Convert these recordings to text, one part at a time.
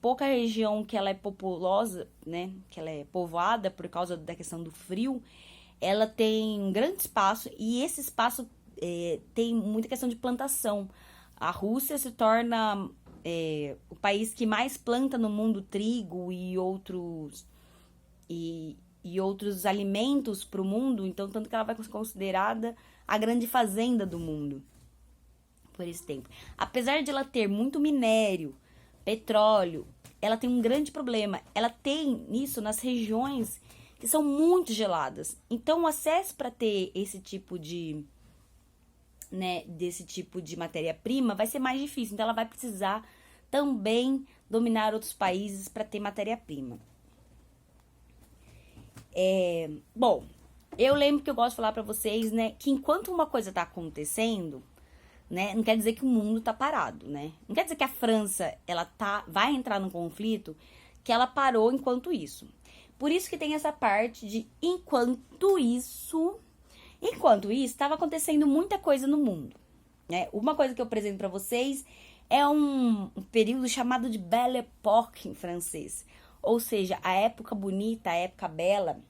pouca região que ela é populosa, né? Que ela é povoada por causa da questão do frio, ela tem um grande espaço e esse espaço tem muita questão de plantação. A Rússia se torna o país que mais planta no mundo trigo e outros alimentos para o mundo, então tanto que ela vai ser considerada a grande fazenda do mundo por esse tempo. Apesar de ela ter muito minério, petróleo, ela tem um grande problema. Ela tem isso nas regiões que são muito geladas. Então o acesso para ter esse tipo de, né, desse tipo de matéria-prima vai ser mais difícil. Então ela vai precisar também dominar outros países para ter matéria-prima. Bom, eu lembro que eu gosto de falar para vocês, né, que enquanto uma coisa tá acontecendo, né, não quer dizer que o mundo tá parado, né? Não quer dizer que a França, vai entrar num conflito que ela parou enquanto isso. Por isso que tem essa parte de enquanto isso estava acontecendo muita coisa no mundo, né? Uma coisa que eu apresento para vocês é um período chamado de Belle Époque em francês. Ou seja, a época bonita, a época bela,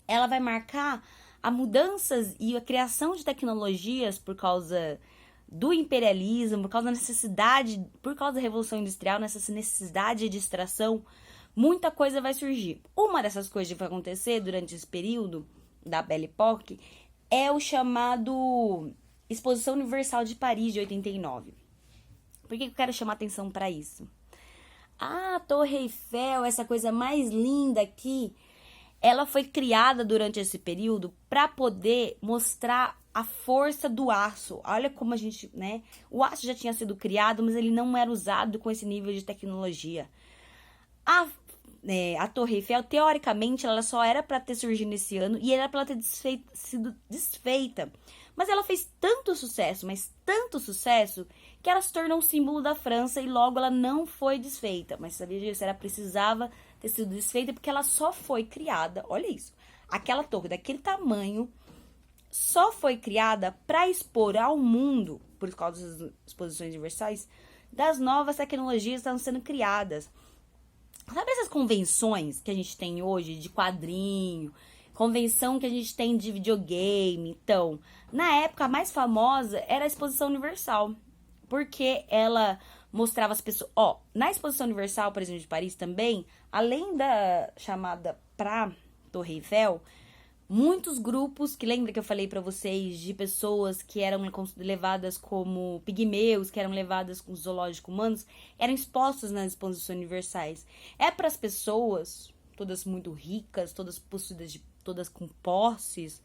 ela vai marcar a mudanças e a criação de tecnologias por causa do imperialismo, por causa da necessidade, por causa da Revolução Industrial, nessa necessidade de extração, muita coisa vai surgir. Uma dessas coisas que vai acontecer durante esse período da Belle Époque é o chamado Exposição Universal de Paris de 89. Por que eu quero chamar atenção para isso? A Torre Eiffel, essa coisa mais linda aqui, ela foi criada durante esse período para poder mostrar a força do aço. Olha como a gente, né? O aço já tinha sido criado, mas ele não era usado com esse nível de tecnologia. A Torre Eiffel, teoricamente, ela só era para ter surgido nesse ano e era para ela ter sido desfeita. Mas ela fez tanto sucesso, mas tanto sucesso, que ela se tornou um símbolo da França e logo ela não foi desfeita. Mas sabia disso? Ela precisava ter sido desfeita porque ela só foi criada, olha isso, aquela torre daquele tamanho só foi criada para expor ao mundo, por causa das exposições universais, das novas tecnologias que estão sendo criadas. Sabe essas convenções que a gente tem hoje de quadrinho, convenção que a gente tem de videogame? Então, na época, a mais famosa era a Exposição Universal, porque ela mostrava as pessoas... na Exposição Universal, por exemplo, de Paris também, além da chamada pra Torre Eiffel, muitos grupos, que lembra que eu falei pra vocês de pessoas que eram levadas como pigmeus, que eram levadas com zoológicos humanos, eram expostos nas exposições universais. É para as pessoas, todas muito ricas, todas possuídas, todas com posses,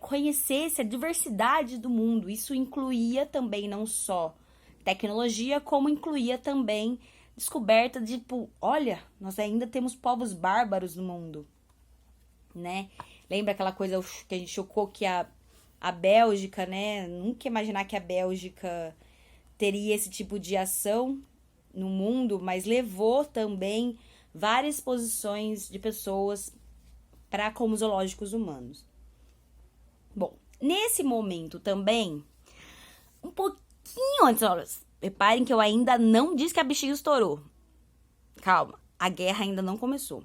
conhecesse a diversidade do mundo. Isso incluía também não só tecnologia, como incluía também descoberta de, olha, nós ainda temos povos bárbaros no mundo, né? Lembra aquela coisa que a gente chocou que a Bélgica, né? Nunca ia imaginar que a Bélgica teria esse tipo de ação no mundo, mas levou também várias exposições de pessoas para como zoológicos humanos. Bom, nesse momento também, um pouquinho antes, olha, reparem que eu ainda não disse que a bexiga estourou. Calma, a guerra ainda não começou.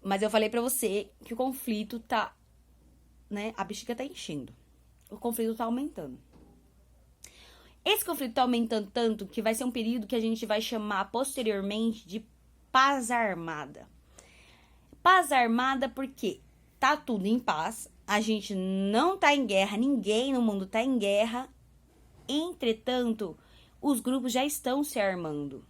Mas eu falei pra você que o conflito tá, né, a bexiga tá enchendo. O conflito tá aumentando. Esse conflito tá aumentando tanto que vai ser um período que a gente vai chamar posteriormente de paz armada. Paz armada porque tá tudo em paz, a gente não tá em guerra, ninguém no mundo tá em guerra. Entretanto, os grupos já estão se armando.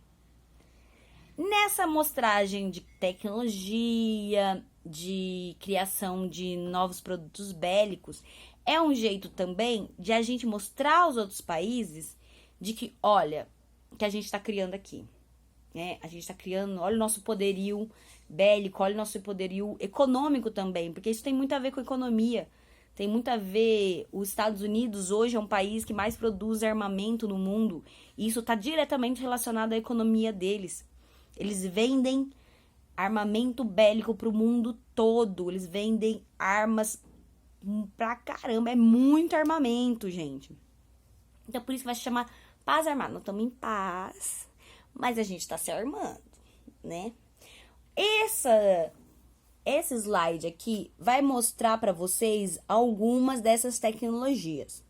Nessa amostragem de tecnologia, de criação de novos produtos bélicos, é um jeito também de a gente mostrar aos outros países de que, olha, que a gente está criando aqui, né? A gente está criando, olha o nosso poderio bélico, olha o nosso poderio econômico também, porque isso tem muito a ver com economia. Tem muito a ver, os Estados Unidos hoje é um país que mais produz armamento no mundo, e isso está diretamente relacionado à economia deles. Eles vendem armamento bélico pro mundo todo. Eles vendem armas pra caramba. É muito armamento, gente. Então, por isso que vai se chamar paz armada. Nós estamos em paz, Mas a gente tá se armando, né? Esse slide aqui vai mostrar para vocês algumas dessas tecnologias.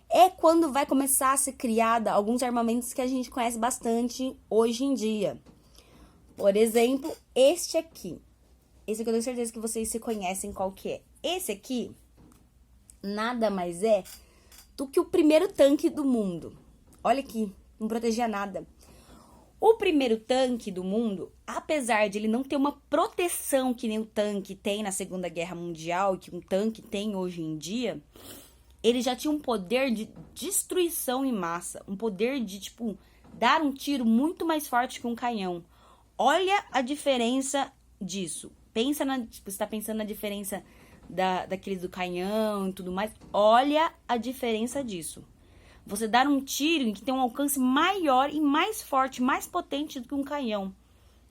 É quando vai começar a ser criada alguns armamentos que a gente conhece bastante hoje em dia. Por exemplo, este aqui. Esse aqui eu tenho certeza que vocês se conhecem qual que é. Esse aqui nada mais é do que o primeiro tanque do mundo. Olha aqui, não protegia nada. O primeiro tanque do mundo, apesar de ele não ter uma proteção que nem o tanque tem na Segunda Guerra Mundial, que um tanque tem hoje em dia, ele já tinha um poder de destruição em massa, um poder de, tipo, dar um tiro muito mais forte que um canhão. Olha a diferença disso. Pensa você está pensando na diferença daqueles do canhão e tudo mais. Olha a diferença disso. Você dar um tiro que tem um alcance maior e mais forte, mais potente do que um canhão.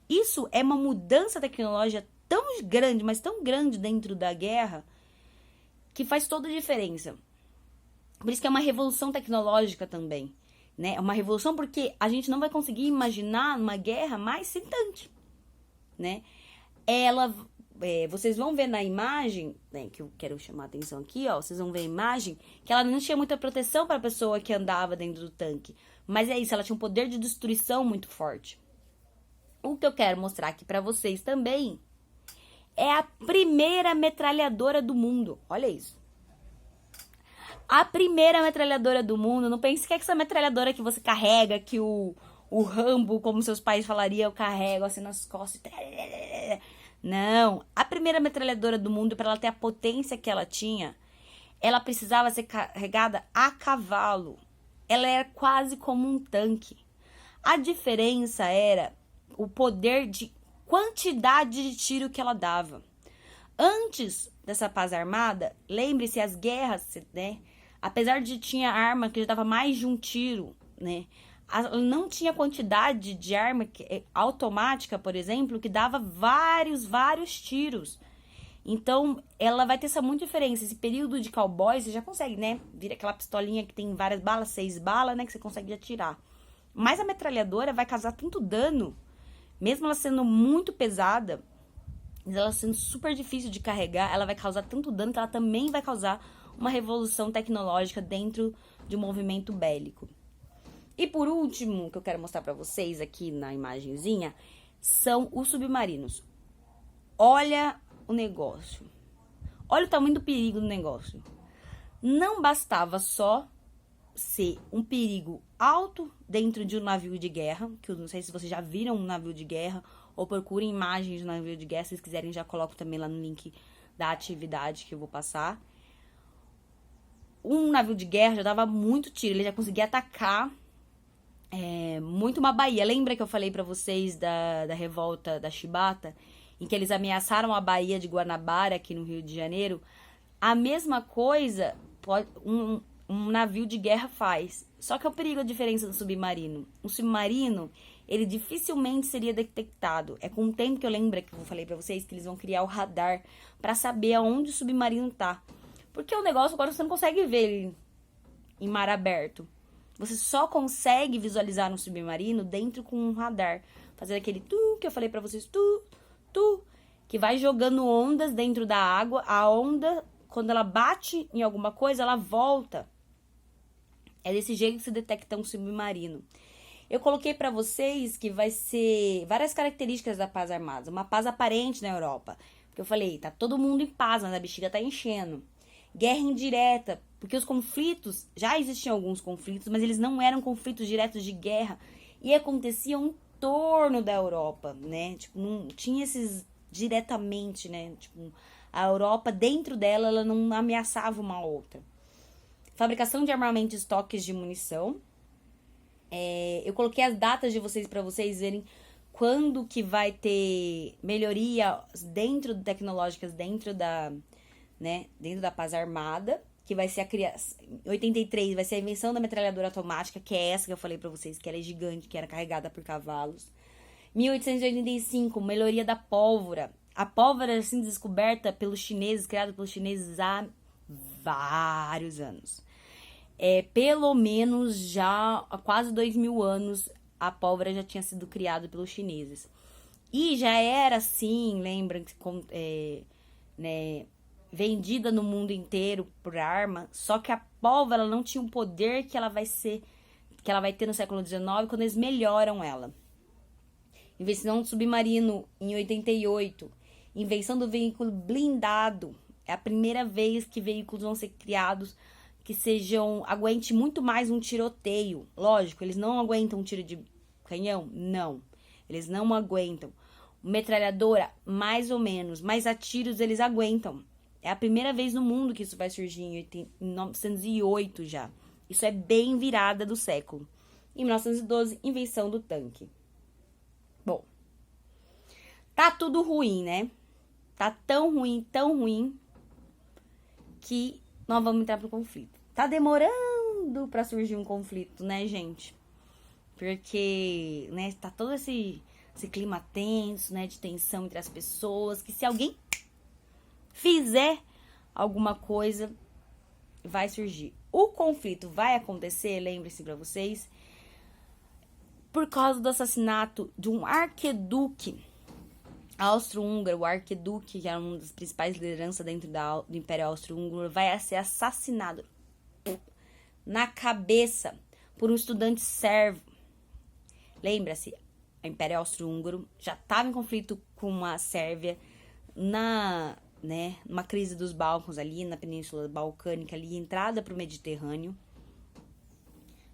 Isso é uma mudança tecnológica tão grande, mas tão grande dentro da guerra, que faz toda a diferença. Por isso que é uma revolução tecnológica também, né? É uma revolução porque a gente não vai conseguir imaginar uma guerra mais sem tanque, né? Vocês vão ver na imagem, né, que eu quero chamar a atenção aqui, ó, vocês vão ver a imagem, que ela não tinha muita proteção para a pessoa que andava dentro do tanque. Mas é isso, ela tinha um poder de destruição muito forte. O que eu quero mostrar aqui para vocês também é a primeira metralhadora do mundo. Olha isso. A primeira metralhadora do mundo, não pense que é essa metralhadora que você carrega, que o Rambo, como seus pais falariam, eu carrego assim nas costas. Não, a primeira metralhadora do mundo, para ela ter a potência que ela tinha, ela precisava ser carregada a cavalo. Ela era quase como um tanque. A diferença era o poder de quantidade de tiro que ela dava. Antes dessa paz armada, lembre-se, as guerras, né? Apesar de tinha arma que já dava mais de um tiro, né? Não tinha quantidade de arma automática, por exemplo, que dava vários tiros. Então, ela vai ter essa muita diferença. Esse período de cowboy, você já consegue, né? Vira aquela pistolinha que tem várias balas, 6 balas, né? Que você consegue atirar. Mas a metralhadora vai causar tanto dano, mesmo ela sendo muito pesada, ela sendo super difícil de carregar, ela vai causar tanto dano que ela também vai causar uma revolução tecnológica dentro de um movimento bélico. E por último, que eu quero mostrar para vocês aqui na imagenzinha, são os submarinos. Olha o negócio. Olha o tamanho do perigo do negócio. Não bastava só ser um perigo alto dentro de um navio de guerra, que eu não sei se vocês já viram um navio de guerra, ou procurem imagens de navio de guerra, se vocês quiserem já coloco também lá no link da atividade que eu vou passar. Um navio de guerra já dava muito tiro, ele já conseguia atacar muito uma baía. Lembra que eu falei pra vocês da revolta da Chibata, em que eles ameaçaram a baía de Guanabara, aqui no Rio de Janeiro? A mesma coisa um navio de guerra faz. Só que é o perigo, a diferença do submarino. Um submarino, ele dificilmente seria detectado. É com o tempo que eu lembro que eu falei pra vocês que eles vão criar o radar pra saber aonde o submarino tá. Porque o negócio agora você não consegue ver ele em mar aberto. Você só consegue visualizar um submarino dentro com um radar. Fazer aquele tu que eu falei pra vocês, tu, que vai jogando ondas dentro da água. A onda, quando ela bate em alguma coisa, ela volta. É desse jeito que se detecta um submarino. Eu coloquei pra vocês que vai ser várias características da paz armada. Uma paz aparente na Europa. Porque eu falei, tá todo mundo em paz, mas a bexiga tá enchendo. Guerra indireta, porque os conflitos, já existiam alguns conflitos, mas eles não eram conflitos diretos de guerra e aconteciam em torno da Europa, né? Tipo, não tinha esses diretamente, né? Tipo, a Europa, dentro dela, ela não ameaçava uma outra. Fabricação de armamento e estoques de munição. Eu coloquei as datas de vocês para vocês verem quando que vai ter melhoria tecnológicas dentro da paz armada, que vai ser em 83 vai ser a invenção da metralhadora automática, que é essa que eu falei pra vocês, que ela é gigante, que era carregada por cavalos. 1885, melhoria da pólvora. A pólvora era assim descoberta pelos chineses, criada pelos chineses há vários anos. Pelo menos já há quase 2000 anos a pólvora já tinha sido criada pelos chineses. E já era assim, lembra, né, vendida no mundo inteiro por arma, só que a pólvora ela não tinha o poder que ela vai ter no século XIX quando eles melhoram ela. Invenção do submarino em 88, invenção do veículo blindado. É a primeira vez que veículos vão ser criados que aguente muito mais um tiroteio. Lógico, eles não aguentam um tiro de canhão? Não, eles não aguentam. Metralhadora, mais ou menos, mas a tiros eles aguentam. É a primeira vez no mundo que isso vai surgir em 1908 já. Isso é bem virada do século. Em 1912, invenção do tanque. Bom, tá tudo ruim, né? Tá tão ruim, que nós vamos entrar pro conflito. Tá demorando pra surgir um conflito, né, gente? Porque, né, tá todo esse clima tenso, né, de tensão entre as pessoas, que se alguém fizer alguma coisa, vai surgir. O conflito vai acontecer, lembre-se pra vocês, por causa do assassinato de um arquiduque austro-húngaro. O arquiduque, que era uma das principais lideranças dentro do Império Austro-Húngaro, vai ser assassinado na cabeça por um estudante servo. Lembra-se, o Império Austro-Húngaro já estava em conflito com a Sérvia numa crise dos Balcãs ali, na Península Balcânica ali, entrada para o Mediterrâneo.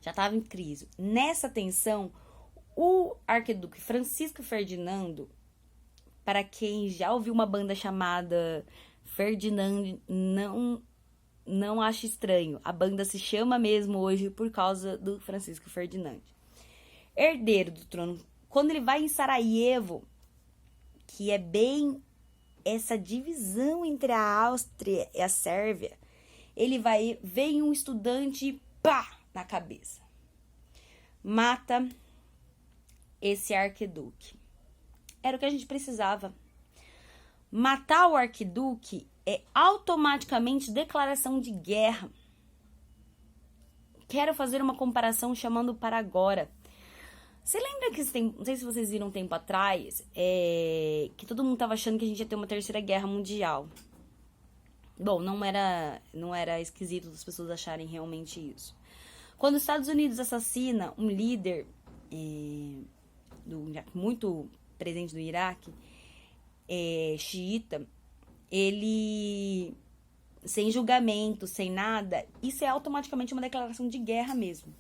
Já estava em crise. Nessa tensão, o arquiduque Francisco Ferdinando, para quem já ouviu uma banda chamada Ferdinand, não acha estranho. A banda se chama mesmo hoje por causa do Francisco Ferdinand. Herdeiro do trono. Quando ele vai em Sarajevo, que é bem essa divisão entre a Áustria e a Sérvia, vem um estudante e pá, na cabeça. Mata esse arquiduque. Era o que a gente precisava. Matar o arquiduque é automaticamente declaração de guerra. Quero fazer uma comparação chamando para agora. Você lembra que não sei se vocês viram um tempo atrás, que todo mundo tava achando que a gente ia ter uma terceira guerra mundial. Bom, não era esquisito as pessoas acharem realmente isso. Quando os Estados Unidos assassina um líder muito presente no Iraque, xiita, ele, sem julgamento, sem nada, isso é automaticamente uma declaração de guerra mesmo.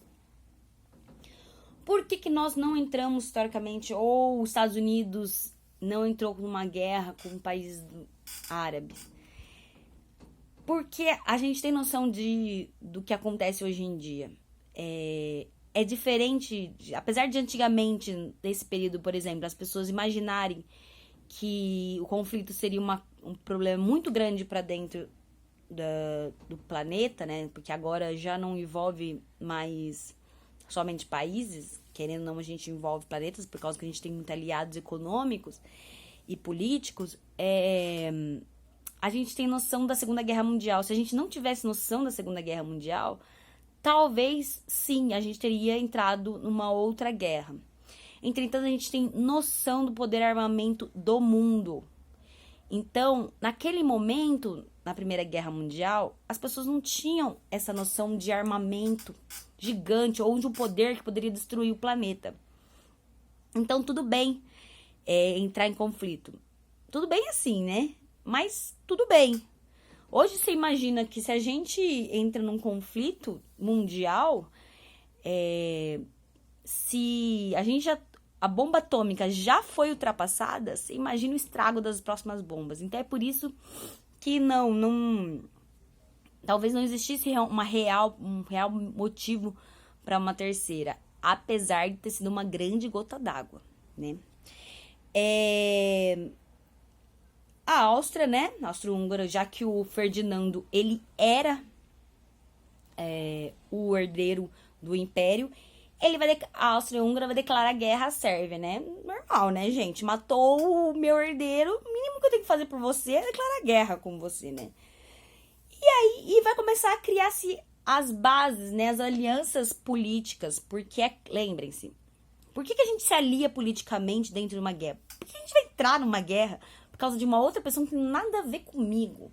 Por que nós não entramos historicamente, ou os Estados Unidos não entrou numa guerra com países árabes? Porque a gente tem noção do que acontece hoje em dia. É diferente, apesar de antigamente, nesse período, por exemplo, as pessoas imaginarem que o conflito seria um problema muito grande para dentro do planeta, né? Porque agora já não envolve mais somente países, querendo ou não, a gente envolve planetas, por causa que a gente tem muitos aliados econômicos e políticos. A gente tem noção da Segunda Guerra Mundial. Se a gente não tivesse noção da Segunda Guerra Mundial, talvez, sim, a gente teria entrado numa outra guerra. Entretanto, a gente tem noção do poder armamento do mundo. Então, naquele momento, na Primeira Guerra Mundial, as pessoas não tinham essa noção de armamento gigante ou de um poder que poderia destruir o planeta. Então, tudo bem entrar em conflito. Tudo bem assim, né? Mas tudo bem. Hoje você imagina que se a gente entra num conflito mundial, se a bomba atômica já foi ultrapassada, você imagina o estrago das próximas bombas. Então é por isso que talvez não existisse um real motivo para uma terceira, apesar de ter sido uma grande gota d'água, né? A Áustria, né? Austro-Húngara, já que o Ferdinando, ele era o herdeiro do Império, a Áustria-Húngara vai declarar guerra à Sérvia, né? Normal, né, gente? Matou o meu herdeiro, o mínimo que eu tenho que fazer por você é declarar guerra com você, né? E vai começar a criar-se as bases, né? As alianças políticas, porque lembrem-se Por que a gente se alia politicamente dentro de uma guerra? Por que a gente vai entrar numa guerra por causa de uma outra pessoa que não tem nada a ver comigo?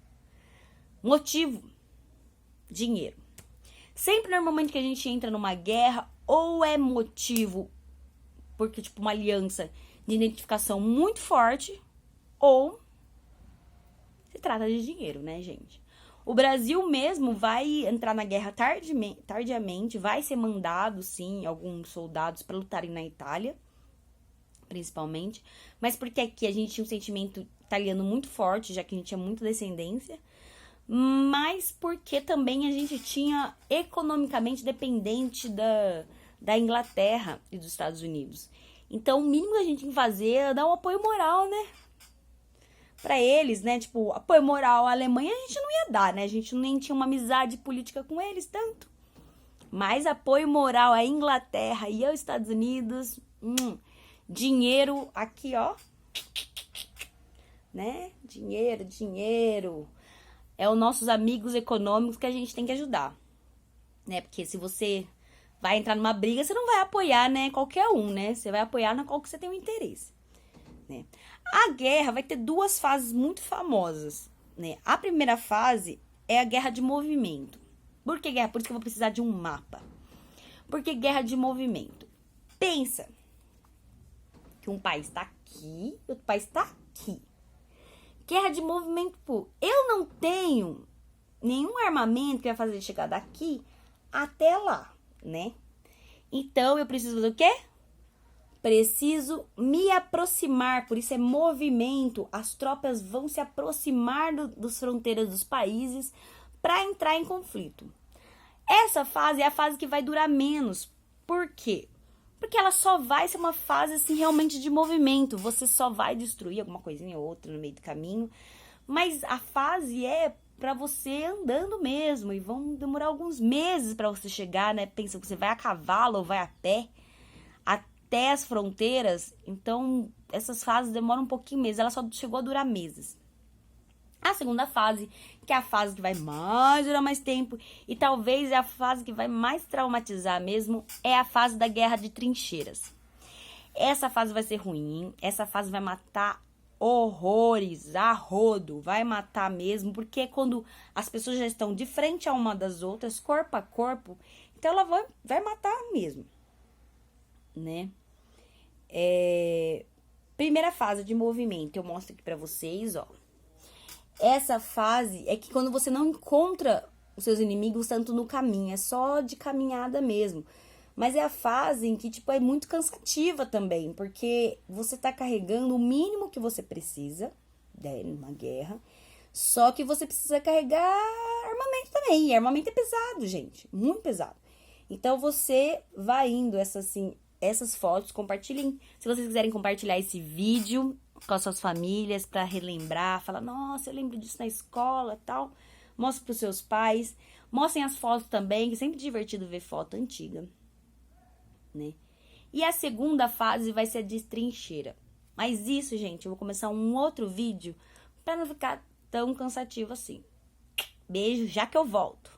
Motivo: dinheiro. Sempre normalmente que a gente entra numa guerra, ou é motivo porque, tipo, uma aliança de identificação muito forte, ou se trata de dinheiro, né, gente? O Brasil mesmo vai entrar na guerra tardiamente, vai ser mandado, sim, alguns soldados para lutarem na Itália, principalmente, mas porque aqui a gente tinha um sentimento italiano muito forte, já que a gente tinha muita descendência, mas porque também a gente tinha economicamente dependente da Inglaterra e dos Estados Unidos. Então, o mínimo que a gente tem que fazer é dar um apoio moral, né? Pra eles, né? Tipo, apoio moral à Alemanha a gente não ia dar, né? A gente nem tinha uma amizade política com eles tanto. Mas apoio moral à Inglaterra e aos Estados Unidos, dinheiro aqui, ó. Né? Dinheiro, dinheiro. É os nossos amigos econômicos que a gente tem que ajudar, né? Porque se você vai entrar numa briga, você não vai apoiar, né, qualquer um, né? Você vai apoiar na qual que você tem um interesse, né? A guerra vai ter duas fases muito famosas, né? A primeira fase é a guerra de movimento. Por que guerra? Por isso que eu vou precisar de um mapa. Por que guerra de movimento? Pensa que um país tá aqui e outro país tá aqui. Guerra de movimento, pô. Eu não tenho nenhum armamento que vai fazer chegar daqui até lá, né? Então, eu preciso do quê? Preciso me aproximar, por isso é movimento. As tropas vão se aproximar das fronteiras dos países para entrar em conflito. Essa fase é a fase que vai durar menos. Por quê? Porque ela só vai ser uma fase assim realmente de movimento. Você só vai destruir alguma coisinha ou outra no meio do caminho. Mas a fase é para você andando mesmo. E vão demorar alguns meses para você chegar, né? Pensa que você vai a cavalo ou vai a pé até as fronteiras. Então, essas fases demoram um pouquinho meses. Ela só chegou a durar meses. A segunda fase, que é a fase que vai durar mais tempo, e talvez é a fase que vai mais traumatizar mesmo, é a fase da guerra de trincheiras. Essa fase vai ser ruim, essa fase vai matar horrores, a rodo, vai matar mesmo, porque é quando as pessoas já estão de frente a uma das outras, corpo a corpo, então ela vai matar mesmo, né? Primeira fase de movimento, eu mostro aqui pra vocês, ó. Essa fase é que quando você não encontra os seus inimigos tanto no caminho, é só de caminhada mesmo. Mas é a fase em que, tipo, é muito cansativa também, porque você tá carregando o mínimo que você precisa, né, numa guerra, só que você precisa carregar armamento também, e armamento é pesado, gente, muito pesado. Então, você vai indo essas fotos, compartilhem, se vocês quiserem compartilhar esse vídeo com as suas famílias, para relembrar, falar, nossa, eu lembro disso na escola, tal. Mostre para os seus pais, mostrem as fotos também, que é sempre divertido ver foto antiga, né? E a segunda fase vai ser a de trincheira. Mas isso, gente, eu vou começar um outro vídeo para não ficar tão cansativo assim. Beijo, já que eu volto.